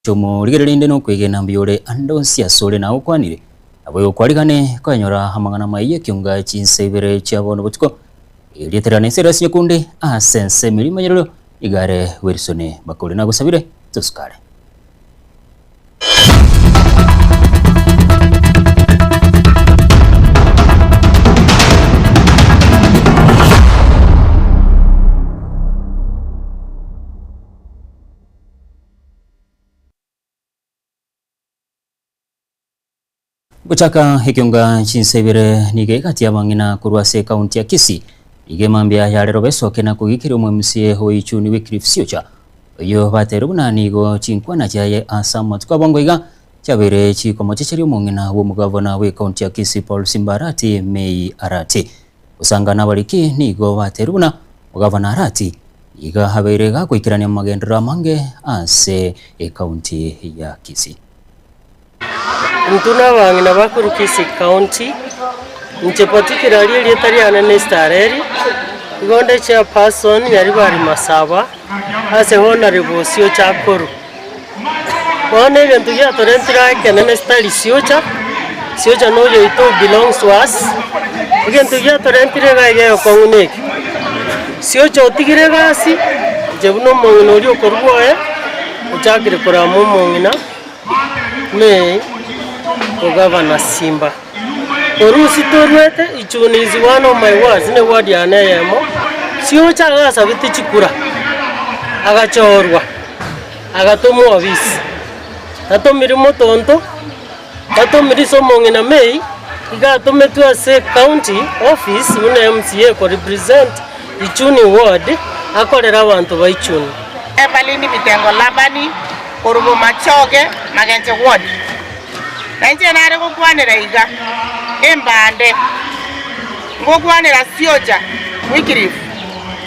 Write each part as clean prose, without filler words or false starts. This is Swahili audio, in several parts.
Chomo ligerinde no kwigena mbiore ando siasole na ukwanire abo kwarigane kwanyora hamangana maiye kyunga chinsebere cyabono butiko ilieterane serasi nyakunde asense milima nyero igare Wilson bakole na gusabire tuskare Buchaka hikyunga chinsebere nige kati ya mangina kurwase kaunti ya Kisii nige mambia ya lero besoke na kugikira umwe hoichuni Wycliffe Siocha yo batero bunani go chinkwana chaye asama tukabongo iga chabere chikomo chichiri umungina wo mugavana we kaunti ya Kisii Paul Simbarati Mei Arati usangana bariki nigo batero buna mugavana Arati iga habere ga kwikirania magendera mange ase kaunti ya Kisii. Ntuna wangina bakuru Kisii County nche particularly lietari anene stareri igonde chairperson yari bari Masaba ase honorable Siocha Koru one bintu ya torentira kenene stari Siocha no yo ito belongs to us bintu ya torentira gaige okonguneki Siocha otigire gasi jebuno mongino ri okorwoe uchakire kora mongina me Governor Simba. Orusi torwete ichuni is one of my words ne word ya neyemo. Siocha gasa biti chikura. Agachorwa. Agatomo office. Tato mirimo tonto. Tato miriso mongina Mei. Igato metu ase county office une MCA ko represent ichuni ward akorera abantu baichuni. Ebalini bitengo labani korubo machoge magenje ward. Nanje nare kukwanira iga embande ngokwanira Siocha Wycliffe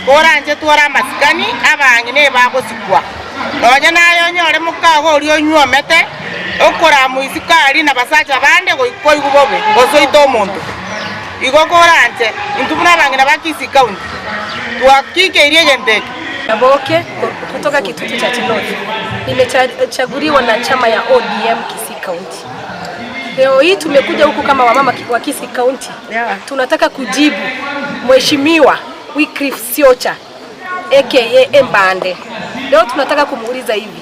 koranje twara masikani abangine bagosikwa nonya nayo nyore mukago uri onywomete okora muisikari na basacha bande goikoigubobe gosoito omuntu igo koranje intubuna bangine bakisi county twakike irie gendeke Naboke kutoka Kitutu cha Chinoti. Nimechaguliwa na chama ya ODM Kisii County. Leo hii tumekuja huku kama wamama wa Kisii County. Tunataka kujibu Mheshimiwa Wycliffe Siocha aka Mbande. Leo tunataka kumuuliza hivi.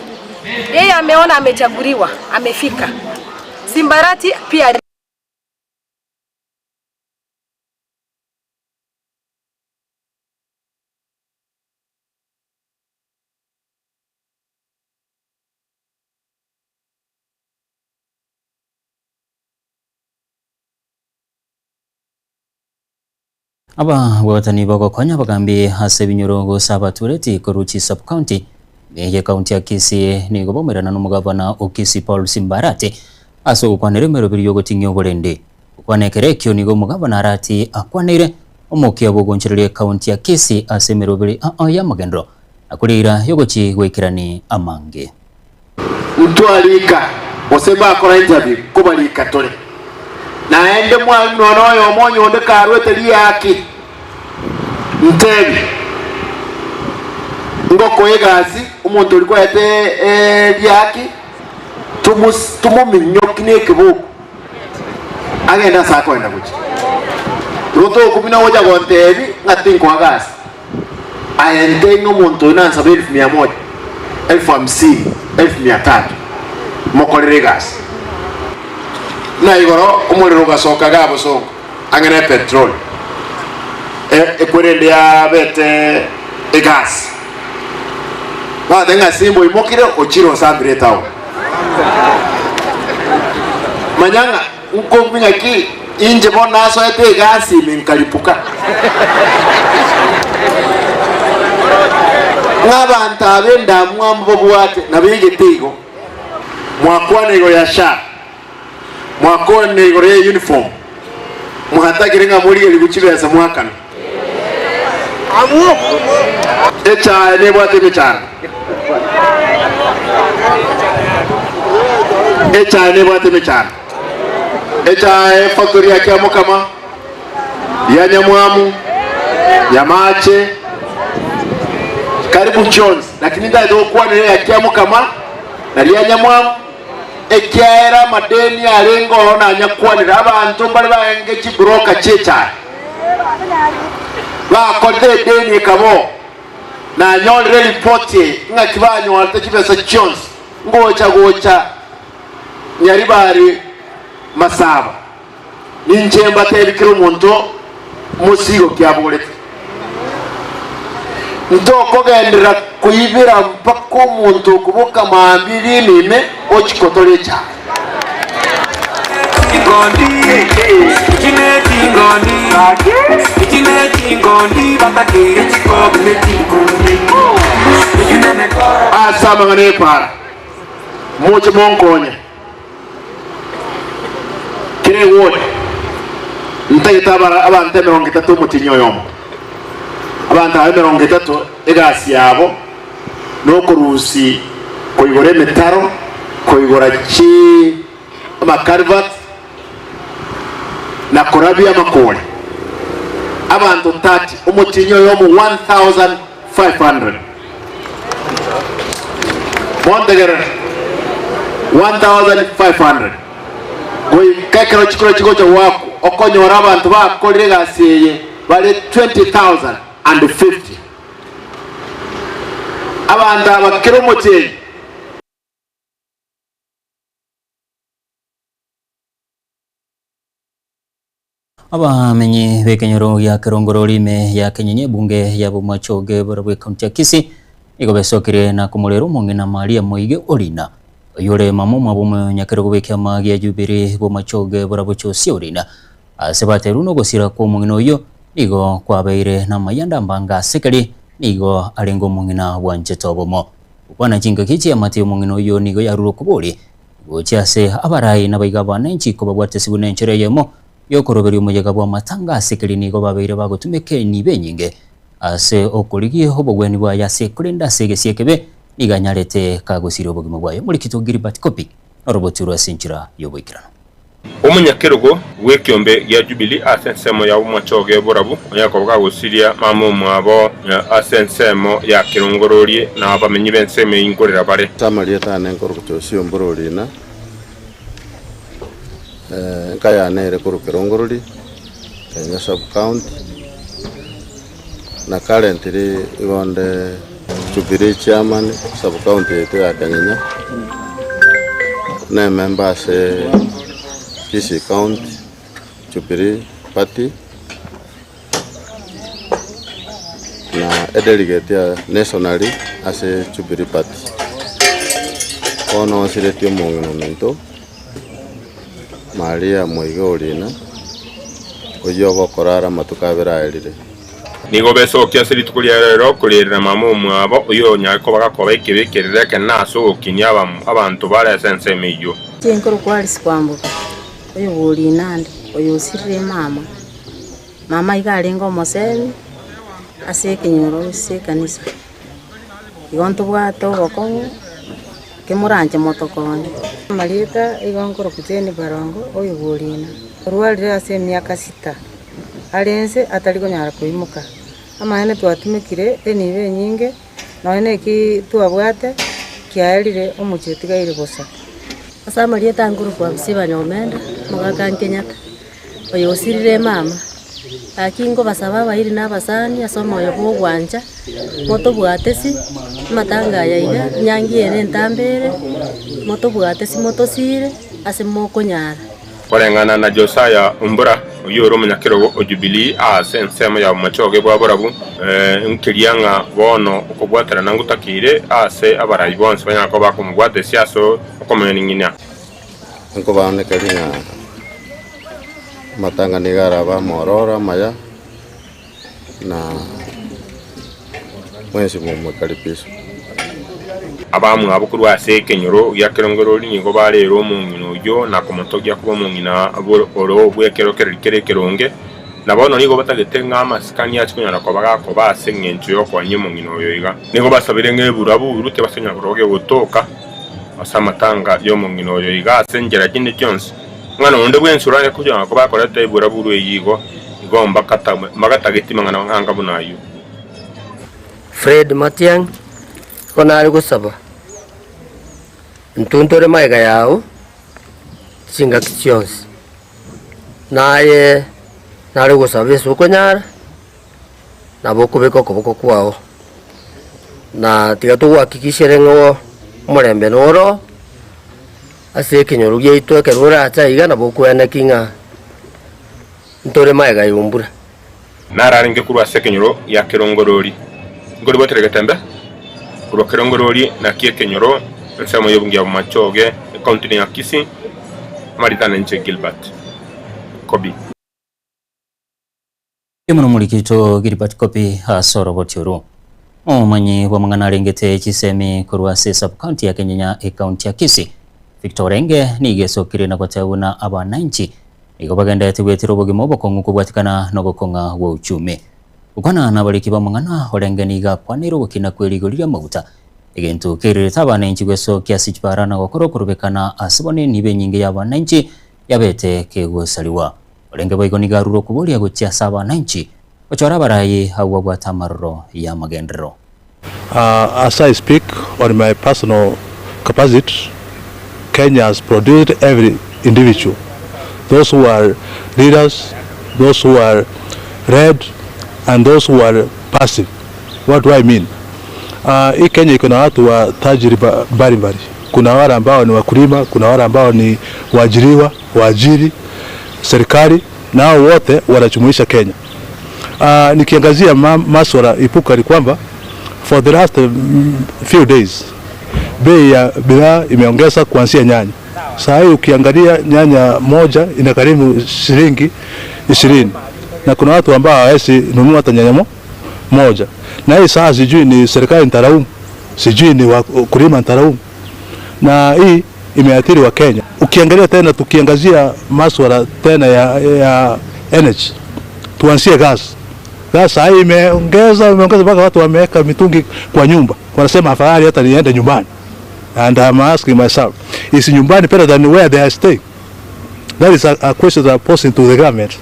Yeye ameona amechaguliwa, amefika. Simbarati pia Aba watani bako konya bagambi hase binyurongo sabatureti koruchi sub county nege county ya Kisii ni gobomerana n'umugavana okisi Paul Simbarati aso ukwanere mero biryogo tinyo borende ukwanekere kyo nigo mugavana Arati akwanere omoke abogoncherere county ya Kisii ase mero biri ya magendro akurira yogochi gwekirani amange utwalika oseba akora interview kubalika tole naende mwana noyo omonyo onde karwete liyaki ntebi ngoko egasi umuntu uri kwete liyaki tumuminyoki nekibuku agenda sakwenda kuki roto kumina woja gontebi ngatinko agasi ayende n'umuntu unansa 1100 1050 1300 mokorere gasi na igoro umuriro gasoka gabo soko angene petrol ekwerende ya bete gas ba denga simbo imokire ochiro sambire tawo manyanga uko mingaki inje bona so ete gas minkalipuka ngabanta benda mwambo bwate nabigitigo mwakwanego ya sha mwakone igore uniform muhatagirenga muri eliguchibeza mwakana amu echa ne bwate michana echa factory ya kiamo kama ya Nyamwamu ya Mache karibu Jones lakini ndio kwa ne ya kiamo kama naria nyamwamu ekiaera madeni arengo ona nyakwanira abantu bali baenge kibroka checha bakoze deni kabo na nyolere ripoti nga kibanyo walta kibesa chons gocha nyaribari Masaba ninjemba tebikira omuntu musigo kyabulete ntoko gendera kuyibira mpaka omuntu okubuka mambiri nime okikotole kya asama ngane para mucho monkonya kire wode ntayita abantu 30 mutinyo yomo abantu 30 egasi yabo nokurusi koyigore metaro koyigora chi amakarvat na korabia makole abantu 30 umutinyo yomo 1500 mondegere 1500 goyi kakero chikoro chikocha wako okonyora abantu bakolere gaseye bale 20,050 abantu abakira umutinyi abamenyi bekenyoro ya kirongororime ya kenyenye bunge ya Bomachoge barabwe kaunti ya Kisii igo besokire na kumulero mungina Maria Moige Orina yore mamu mabume nyakero bekia magi ya Jubilee Bomachoge barabwe chosi Orina asebateru no gosira ko mungino yo igo kwabeire na mayanda mbanga sekali nigo arengo mungina wanjeto bomo bwana jinga kichi ya Mateo mungino yo nigo yaruro kuboli gochase abarai na baigabana nchiko babwate sibune nchere yemo yokoroberi umujega bwa matanga sekali nigo babeire bagotumeke nibe nyinge ase okoligie hobogweni bwa yase kulenda segesiekebe niganyarete kagusira obogimo bwayo muri kitogiri bat copy orobotura sinchira yoboikirano omunyakerogo wekyombe ya Jubilee asensemo ya Bomachoge borabu onyakoboga gusiria mamu mwabo asensemo ya kirongororie na abamenyi benseme ingorera bare tamalieta nenkoro kuchosio mbororina kaya nere koro kirongorori Kenya sub county na currently igonde Jubilee chairman sub county yetu ya Kenya na members Kisii County Jubilee Party na delegate ya nationally as a Jubilee Party ono siretio monumento Maria Moige Orina oyo bokorara matukabera erire nigo besokia siritukulia rero kulira mamu mwabo oyo nyako bagakoba ikibekerere kenaso okinya abantu bare sense meyo tinkoro kwalisi kwambuka oyo Orina ndi oyo sirire mama igarengo mosemi ase kinyoro se kanisa igonto bwato boko kemuranje motokonde Marieta igongoro kuteni barongo oyo Orina rualire ase miaka 6 alense ataligo nyara kuimuka amane twatumikire enibe nyinge none ki twabwate kiaerire omuchetigaire bosa asa Marieta nguru kwa bisiba nyomenda mugaka Kenyata oyo sirire mama akingo basaba bayiri nabasani asoma oyo bwanja moto bwatesi matanga yaiga nyangi ene ntambere moto bwatesi moto sire ase moko nyara Korengana na Josiah Umbura oyoro munyakerogo ojubilee asensemo ya Bomachoge bwaborabu nkirianga bono okobwatera nangutakire ase abarayi bonse banyako bakumugwate siaso okomeningina nko bane kalinga matanga nigara ba morora maya na mwezi mumukalipiso abamu abukuru ase kenyoro ya kirongorori nigo barero mungino yo na komotogia kuba mungina oro bwekero keronge na bono nigo batagetenga amasikani ya chikunyara ko bagako basengencho yo kwa nyimo ngino yoiga nigo basabire ngeburabu urute basenya kuroge gutoka asamatanga yo mungino yoiga asengera kindi Jones mwana onde bwensurane kujya ko bakoreta iburabu yigo igomba katamwe magatageti mangana nganga bunayo Fred Matiang konari gusaba ntuntore maiga yao singa kichionsi naye nari gusaba isuko nyara nabo kubiko kuboko kwao na tiga tuguhakikishere ng'o murembe noro ase ekenyoru giaitu ekerura acha iga nabo kwene kinga ntore maiga yumbura nararenge kurwa ase ekenyoro ya Kirongorori ngori boterege tembe kurwa Kirongorori na kie kenyoro nsemo yobungi ya machoge county ya Kisii Maritana nche Gilbert Kobi Imuno mulikito Gilbert Kobi asoro botioro omanyi wa mangana rengete chisemi kurwa se sub county ya Kenyanya county ya Kisii Victor Enge nigesokire na kwatauna abananchi igo bagenda tibwetiro bogimo bokongu kubwatikana no gokonga wa uchumi ukana na baliki ba mangana orengeni ga kwaniro gukina kwerigurira maguta egento kereta abananchi gweso kiasi kibarana gokoro kurubekana asibone nibe nyinge y'abananchi yabete kegusaliwa orenge boigoni garuro kuboria gutia saba abananchi ochora barayi hawa gwatamarro ya magendero. As I speak on my personal capacity, Kenya has produced every individual, those who are leaders, those who are red, and those who are passive. What do I mean? Hii Kenya iko na watu wa tajriba mbalimbali. Kuna wale ambao ni wakulima, kuna wale ambao ni waajiriwa, waajiri, serikali, nao wote wanajumuisha Kenya. Nikiangazia masuala ipuka ni kwamba for the last few days bei ya bidhaa imeongeza kuanzia nyanya. Sasa hii ukiangalia nyanya moja inagharimu shilingi 20 na kuna watu ambao hawezi nunua hata nyanya moja. Na hii sasa sijui ni serikali ntaraumu, sijui ni wakulima ntaraumu. Na hii imeathiri wa Kenya. Ukiangalia tena tukiangazia masuala tena ya energy, tuanzie gas. Sasa hii imeongeza mpaka watu wameweka mitungi kwa nyumba. Wanasema afadhali hata niende nyumbani. And I'm asking myself, is nyumbani better than where they are staying? That is a question that I'm posing to the government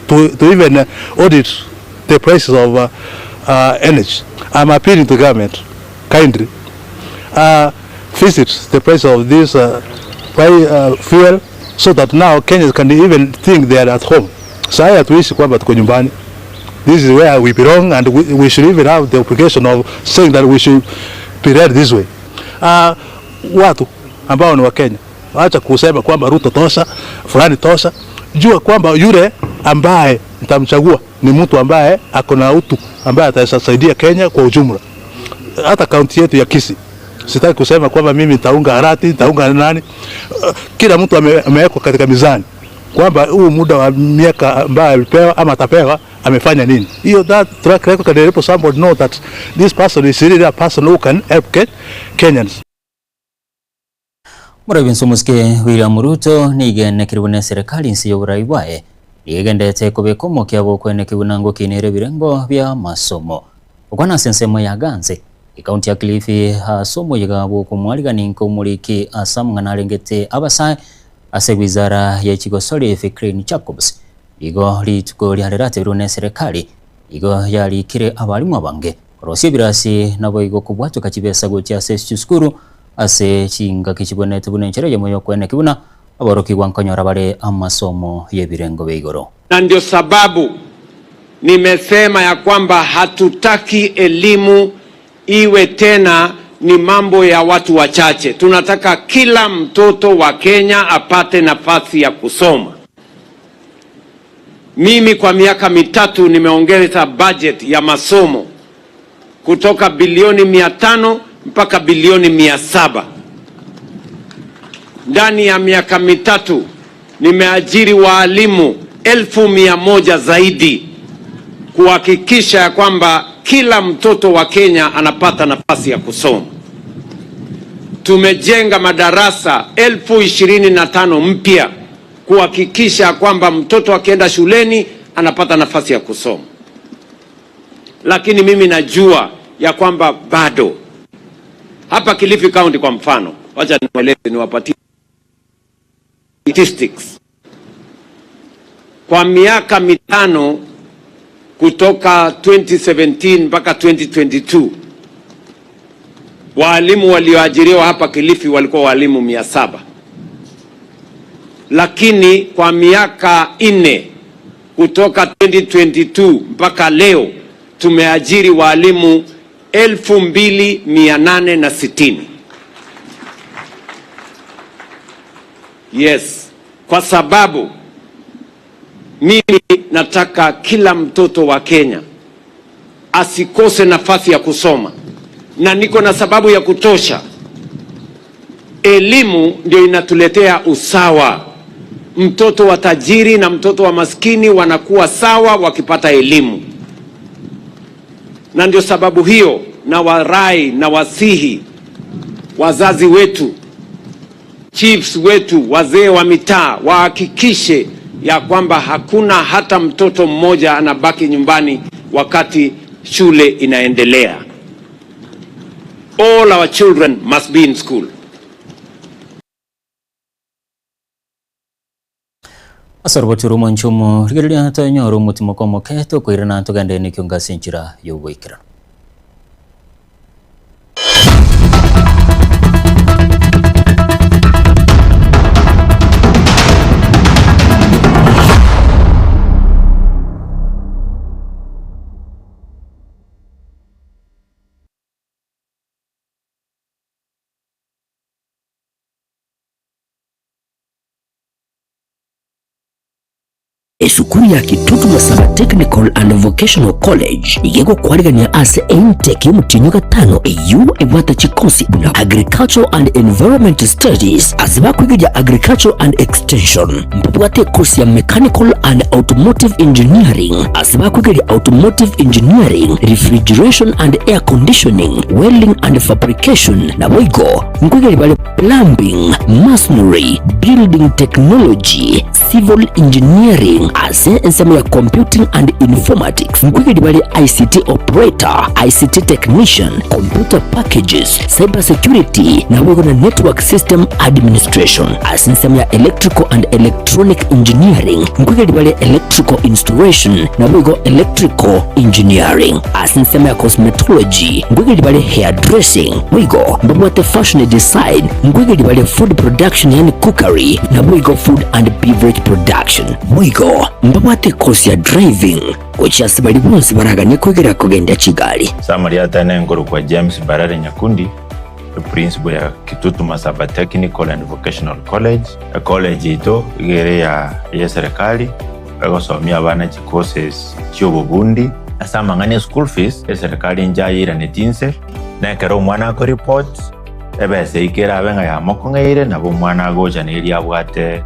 to even audit the prices of energy. I'm appealing to the government kindly visit the price of this fuel so that now Kenyans can even think they are at home. So I hatuishi kwamba tuko nyumbani. This is where we belong, and we should even have the obligation of saying that we should be read this way. Watu ambao ni wa Kenya, acha kusema kwamba Ruto tosha, fulani tosha. Jua kwamba yule ambaye nitamchagua ni mtu ambaye ako na utu, ambaye atasaidia Kenya kwa ujumla. Hata kaunti yetu ya Kisii, sitaki kusema kwamba mimi nitaunga harati, nitaunga nani. Kila mtu amewekwa katika mizani kwamba huu muda wa miaka ambaye alipewa ama atapewa amefanya nini. Hiyo that track record can help somebody know that this person is really a person who can help Kenyans. Murabi nsumuske William Ruto nigene kiribune serikali nsi y'uburayi bwaye nigendete kubekomo kyabo kwene kibunango kinere birengo bya masomo ukwana sensemo yaganze ikaunti ya Kilifi hasomo yigabo kumwaliga ninko muliki asamwa nalengete abasai ase wizara ya Chigosori Fikrini Jacobs igo lituko liharerate birune serikali igo yali kire abalimu abange rosi birasi nabo igo kubwatu kachibesa gocha se skuru ase chinga kichibonete bunenchere yemoyo kwene kibuna aboroki wankonyora bare amasomo yebirengo beigoro. Na ndio sababu nimesema ya kwamba hatutaki elimu iwe tena ni mambo ya watu wachache. Tunataka kila mtoto wa Kenya apate nafasi ya kusoma. Mimi kwa miaka mitatu nimeongeza budget ya masomo kutoka bilioni 500 mpaka bilioni 700. Ndani ya miaka mitatu nimeajiri waalimu 1,100 zaidi kuhakikisha ya kwamba kila mtoto wa Kenya anapata nafasi ya kusoma. Tumejenga madarasa 25,000 mpya kuhakikisha kwamba mtoto akienda shuleni anapata nafasi ya kusoma. Lakini mimi najua ya kwamba bado hapa Kilifi County kwa mfano, wacha niwapatie statistics. Kwa miaka mitano kutoka 2017 mpaka 2022 Walimu walioajiriwa hapa Kilifi walikuwa walimu 700. Lakini kwa miaka 4 kutoka 2022 mpaka leo tumeajiri walimu 2860. Yes, kwa sababu mimi nataka kila mtoto wa Kenya asikose nafasi ya kusoma, na niko na sababu ya kutosha. Elimu ndio inatuletea usawa. Mtoto wa tajiri na mtoto wa maskini wanakuwa sawa wakipata elimu, na ndio sababu hiyo na warai na wasihi wazazi wetu, chiefs wetu, wazee wa mitaa wahakikishe ya kwamba hakuna hata mtoto mmoja anabaki nyumbani wakati shule inaendelea. All our children must be in school. Asarbochuru manchumu rigeliya tanyoru mutimoko moketo koirana togande ni kyonga senchira yoboikira. Esukuru ya Kitutu Masaba Technical and Vocational College igego kwarigania ase intake y'umutinyo gatano eyu ebwata chikosi buna Agricultural and Environment Studies asiba kwiga Agricultural and Extension mbwate course ya Mechanical and Automotive Engineering asiba kwiga Automotive Engineering, Refrigeration and Air Conditioning, Welding and Fabrication na boigo nkwiga bale Plumbing, Masonry, Building Technology, Civil Engineering ase ensema ya Computing and Informatics nkwiga bale ICT Operator, ICT Technician, Computer Packages, Cyber Security na boigo na Network System Administration ase ensema ya Electrical and Electronic Engineering nkwiga bale Electrical Installation na boigo Electrical Engineering ase ensema ya Cosmetology nkwiga bale Hairdressing boigo mbwate Fashion Design nkwiga bale Food Production yani Cookery na boigo Food and Beverage Production boigo mbwate course ya Driving which asibali bonse baraganye kwegera kugenda Kigali. Samaria tane ngoro kwa James Barare Nyakundi, the principal ya Kitutu Masaba Technical and Vocational College. A college ito igere ya serikali bagosomya abana courses cy'ububundi asamangane school fees ya serikali njayira netinse na kero mwana ko report ebese ikera abenga ya mokongeire nabo mwana goja neri abwate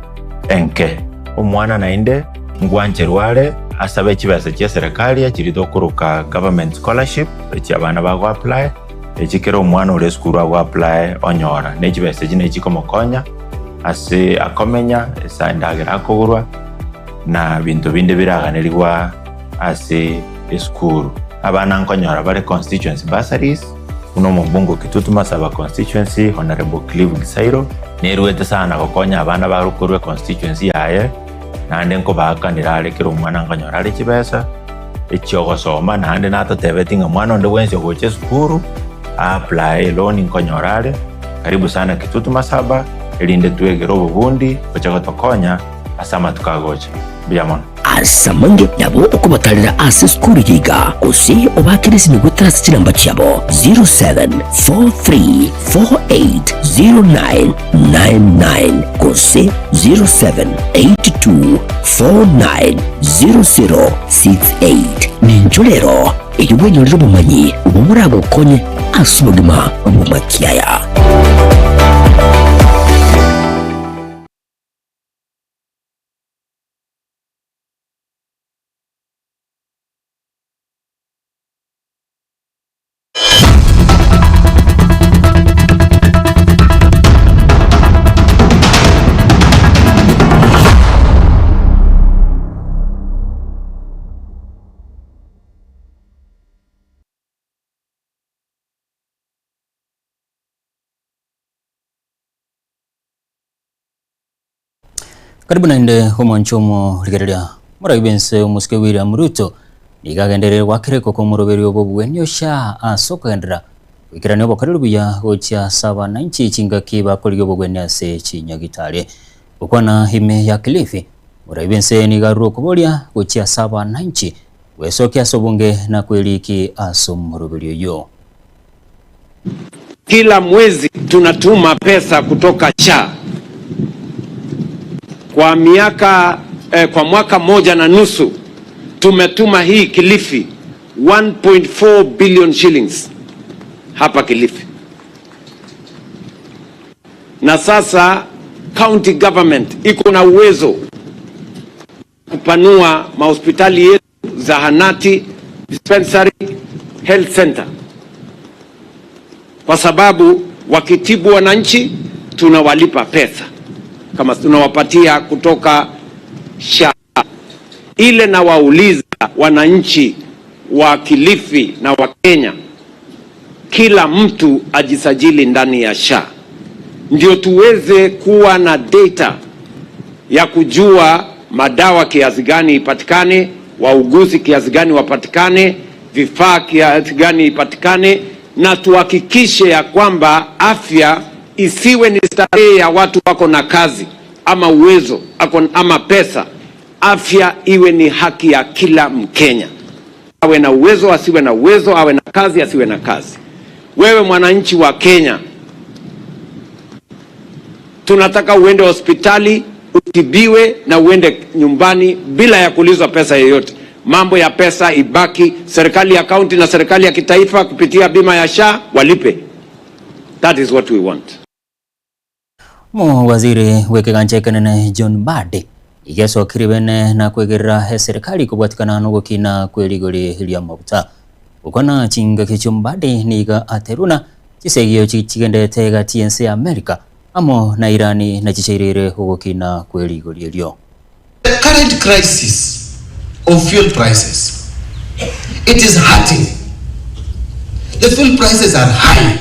enke umwana nainde ngwancherwale asabe kibase kya serikali akirido kuruka government scholarship eki abana bago apply ekikero umwana ule school ago apply onyora nekibase kine kikomokonya ase akomenya esandagera akogurwa na bintu binde biraganirwa ase school abana nkonyora bare constituency bursaries uno mbungo Kitutu Masaba constituency Honorable Clive Gisairo neruete sana gokonya abana barukurwe constituency yaye nande nko bakanira alekero umwana nkonyora ale kibesa ekyogosoma nande natotebetinga mwana onde wense goche skuru apply loan nkonyora ale karibu sana Kitutu Masaba elinde tuegero bubundi kocha tokonya asama tukagocha biamon asamange nabo okubatalira ase skuru yiga osi obakirisi nigutras kiramba cyabo 0743480999 kose 0782490068 ninjolero eyubwenyorero bumanyi ubumurago konye asubagima obumakiaya. Karibu nainde homanchomo rigereria muragibense umuske William Ruto nigagenderere wakireko ko muroberi obobwe nyosha asokagendera wikirania bokariro buya gocha saba na inchi chingaki bakoryo bogwenya se chinyagitare ukwana hime ya Kilifi muraibense ni garu kuboria gocha saba na inchi wesoke asobunge na kweliki asomurubulio yo. Kila mwezi tunatuma pesa kutoka SHA. Kwa mwaka moja na nusu tumetuma hii Kilifi 1.4 billion shillings hapa Kilifi. Na sasa county government iko na uwezo kupanua mahospitali yetu, zahanati, dispensary, health center. Kwa sababu wakitibu wananchi tunawalipa pesa kama tunawapatia kutoka SHA. Ile na wauliza wananchi wa Kilifi na wa Kenya, kila mtu ajisajili ndani ya SHA ndio tuweze kuwa na data ya kujua madawa kiasi gani ipatikane, wauguzi kiasi gani wapatikane, vifaa kiasi gani ipatikane, na tuhakikishe ya kwamba afya isiwe ni starehe ya watu wako na kazi ama uwezo ama pesa. Afya iwe ni haki ya kila Mkenya, awe na uwezo asiwe na uwezo, awe na kazi asiwe na kazi. Wewe mwananchi wa Kenya, tunataka uende hospitali utibiwe na uende nyumbani bila ya kulizwa pesa yoyote. Mambo ya pesa ibaki serikali ya kaunti na serikali ya kitaifa kupitia bima ya SHA walipe. That is what we want. Waziri wekeganche kanene John Mbadi igeso kiribene na kwegera serikali kubwatikana n'ugukina kwerigori hilya mabuta ukona chinga kicho Mbadi niga ateruna kisegio chigendete ga TNC America amo na Irani na chichirire ugukina kwerigori hilyo. The current crisis of fuel prices, it is hurting. The fuel prices are high.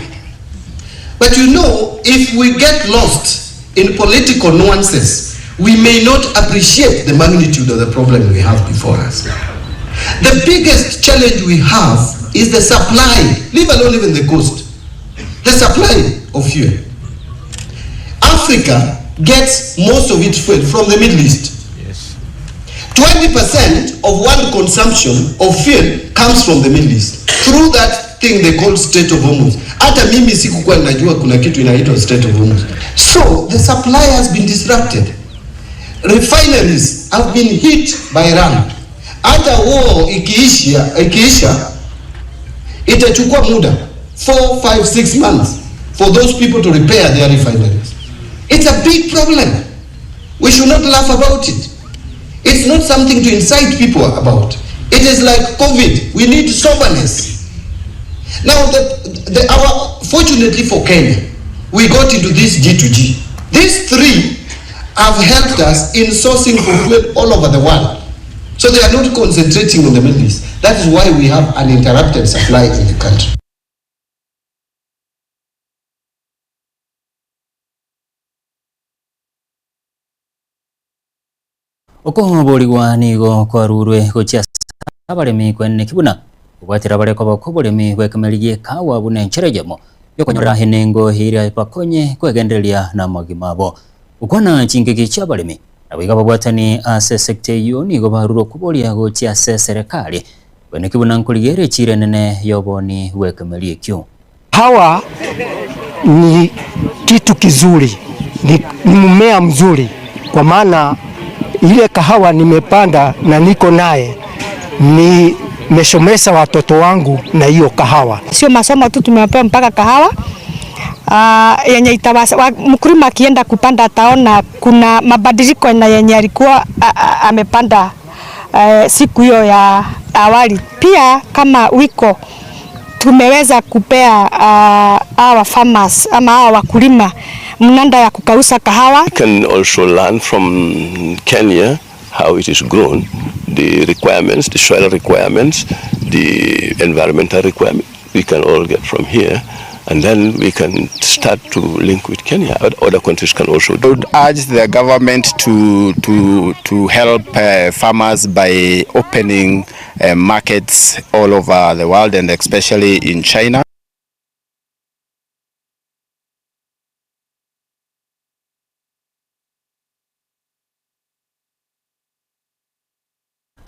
But you know, if we get lost in political nuances, we may not appreciate the magnitude of the problem we have before us. The biggest challenge we have is the supply, leave alone even the cost, the supply of fuel. Africa gets most of its fuel from the Middle East. 20% of world consumption of fuel comes from the Middle East through that thing they call Strait of Hormuz. Hata mimi sikukuwa najua kuna kitu inaitwa Strait of Hormuz. So the supply has been disrupted. Refineries have been hit by Iran. Hata war ikiisha itachukua muda 4, 5, 6 months for those people to repair their refineries. It's a big problem. We should not laugh about it. It's not something to incite people about. It is like COVID. We need soberness. Now, fortunately for Kenya, we got into this G2G. These three have helped us in sourcing for fuel all over the world. So they are not concentrating on the Middle East. That is why we have uninterrupted supply in the country. Uko boliwa nigo kwa rurwe gocha abaremi kwenne kibuna ubwatira bare kwa bakoboremi bwekameliye kawa bune ncherejemo yokonyora henengo hira pakonye kwegendelia na magimabo ukona chingiki chabaremi abiga babwatani ase sekte yo nigo baruro kubolia gocha ase serikali kwenne kibuna nkuligere chirenene yoboni bwekameliye kyo. Hawa ni kitu kizuri, ni mmea mzuri kwa maana ile kahawa nimepanda na niko naye, nimeshomesa watoto wangu na hiyo kahawa. Sio masomo tu tumepewa mpaka kahawa yenye itawasa mkulima akienda kupanda ataona kuna mabadiliko na yenye alikuwa amepanda siku hiyo ya awali. Pia kama wiko tumeweza kupea our farmers ama our wakulima mnanda ya kukausa kahawa. We can also learn from Kenya how it is grown, the requirements, the soil requirements, the environmental requirements. We can all get from here, and then we can start to link with Kenya. Other countries can also do. I would urge the government to help farmers by opening markets all over the world and especially in China.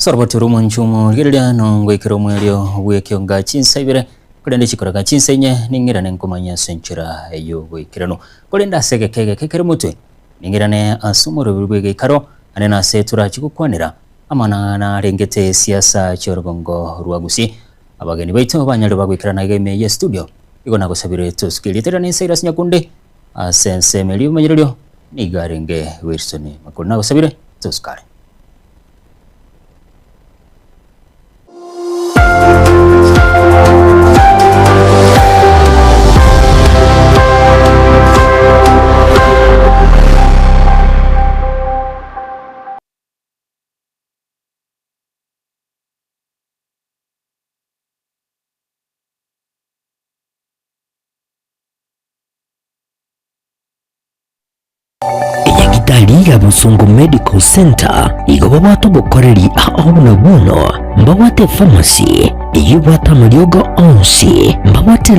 sorobotero munchumu gerya no gwekero mwelyo gwekionga chinsebire kulende chikoraga chinsenye ningirane nkomanya senchira eyo gwekirano kulenda segekege kekere mutwe ningirane asumuro bibwege karo anena setura chikukwanira amana na rengete siasa chorogongo ruagusi abageni baito banyalo bagwikirana game ya studio igona gusabire tuskilitera ni Cyrus Nyakunde asense meliyo manyiryo nigarenge Wilson makuna gusabire tuskare. Daliga Busungu Medical Center igoba bwato bukoreri aho buno mbawate pharmacy iyo bwata mulyogo onsi mbawate